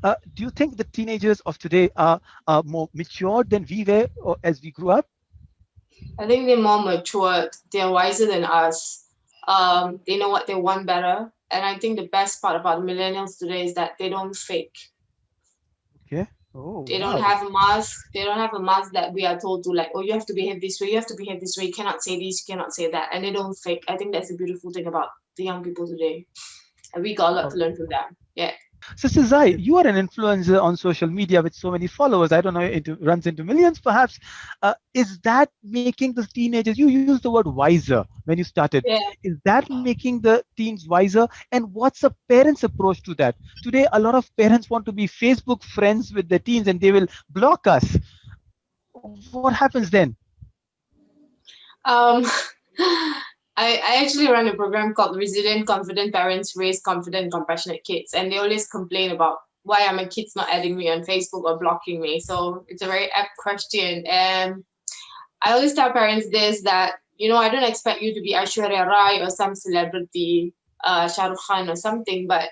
Do you think the teenagers of today are more matured than we were or as we grew up? I think they're more matured. They're wiser than us. They know what they want better. And I think the best part about millennials today is that they don't fake. Okay. Oh, They don't wow. have a mask. They don't have a mask that we are told to, like, oh, you have to behave this way. You have to behave this way. You cannot say this. You cannot say that. And they don't fake. I think that's the beautiful thing about the young people today. And we got a lot to Wow. learn from them. Yeah. Sister Zai, you are an influencer on social media with so many followers. I don't know, it runs into millions perhaps. Is that making the teenagers, you used the word wiser when you started, Yeah. is that making the teens wiser? And what's a parent's approach to that? Today, a lot of parents want to be Facebook friends with their teens and they will block us. What happens then? Um, I actually run a program called Resilient Confident Parents Raise Confident Compassionate Kids, and they always complain about why are my kids not adding me on Facebook or blocking me. So it's a very apt question, and I always tell parents this, that I don't expect you to be Aishwarya Rai or some celebrity, Shah Rukh Khan or something, but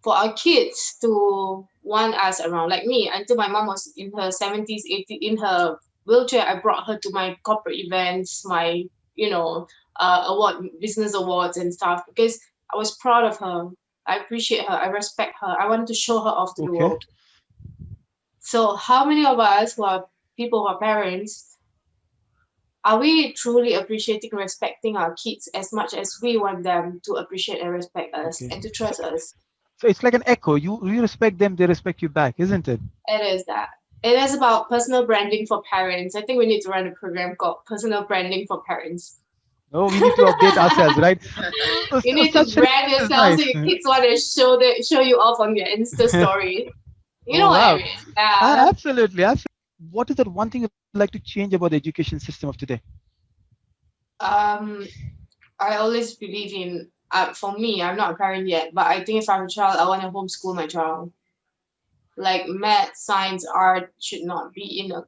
for our kids to want us around, like me, until my mom was in her 70s, 80s, in her wheelchair, I brought her to my corporate events, my, business awards and stuff, because I was proud of her. I appreciate her. I respect her. I wanted to show her off to the Okay. world. So, how many of us who are people who are parents, are we truly appreciating and respecting our kids as much as we want them to appreciate and respect us Okay. and to So, trust us? so it's like an echo. You respect them, they respect you back, isn't it? It is that. It is about personal branding for parents. I think we need to run a program called Personal Branding for Parents. Oh, we need to update ourselves, right? You need to Such an brand is yourself so nice. your kids want to show you off on their Insta story. You know Oh, what I wow. mean? Yeah. Absolutely, absolutely. What is that one thing you'd like to change about the education system of today? Um, I always believe in. For me, I'm not a parent yet, but I think if I'm a child, I want to homeschool my child. Like math, science, art should not be in a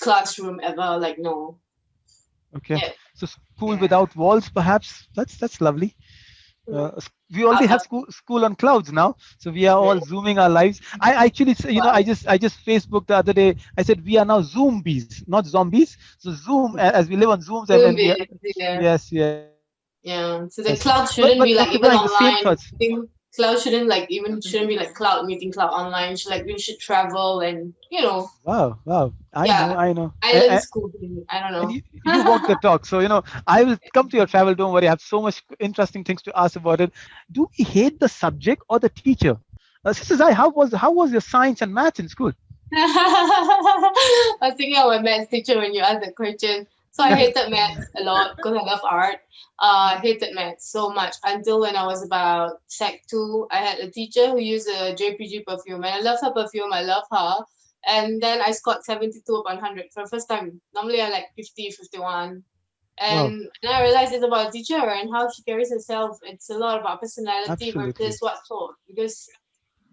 classroom ever. Like no. Okay, Yeah. so school Yeah. without walls, perhaps. That's lovely. Mm. We already Uh, have school on clouds now, so we are all zooming our lives. I actually, wow. I just Facebook the other day. I said we are now zombies, not zombies. So Zoom, as we live on Zooms, and we are, Zombies. Yeah. yes, yes. Yeah. So But the cloud Dr. shouldn't be Ibrahim, the like same even thoughts. online. I think cloud shouldn't like even shouldn't be like cloud meeting cloud online. Should like we should travel and Wow, wow. I know, yeah, I know. island school thing. I don't And know. you walk the talk. So, I will come to your travel. Don't worry. I have so much interesting things to ask about it. Do we hate the subject or the teacher? Sister Zai, how was your science and maths in school? I was thinking of my maths teacher when you asked the question. So I hated maths a lot because I love art. I hated maths so much until when I was about sec two. I had a teacher who used a JPG perfume, and I love her perfume. I love her. And then I scored 72 upon 100 for the first time. Normally I like 50, 51. Wow, And then I realized it's about a teacher and how she carries herself. It's a lot about personality versus absolutely. what taught. Because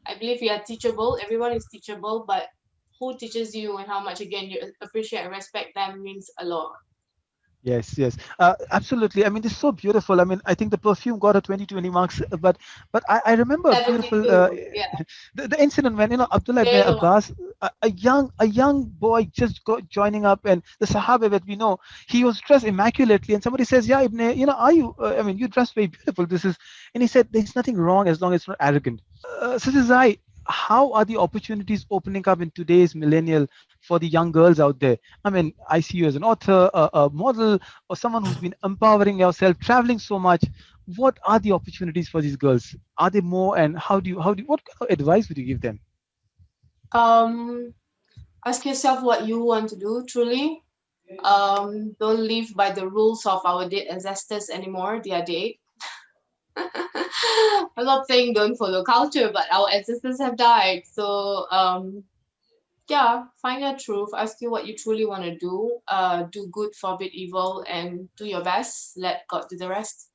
I believe we are teachable. Everyone is teachable, but who teaches you and how much again you appreciate and respect them means a lot. Yes, yes, absolutely. I mean, this is so beautiful. I mean, I think the perfume got a 2020 marks, but I remember a beautiful 72. Yeah. the incident when Abdullah ibn There's a lot. Abbas, a young boy just joining up, and the Sahaba that we know, he was dressed immaculately, and somebody says, "Yeah, Ibn, are you? I mean, you dress very beautiful. This is," and he said, "There's nothing wrong as long as it's not arrogant." Sister Zai, how are the opportunities opening up in today's millennial for the young girls out there? I mean, I see you as an author, a model, or someone who's been empowering yourself, traveling so much. What are the opportunities for these girls? Are they more, and what kind of advice would you give them? Um, Ask yourself what you want to do truly. Don't live by the rules of our dead ancestors anymore. They are dead. I'm not saying don't follow culture, but our ancestors have died. So yeah, find your truth. Ask you what you truly want to do. Do good, forbid evil, and do your best. Let God do the rest.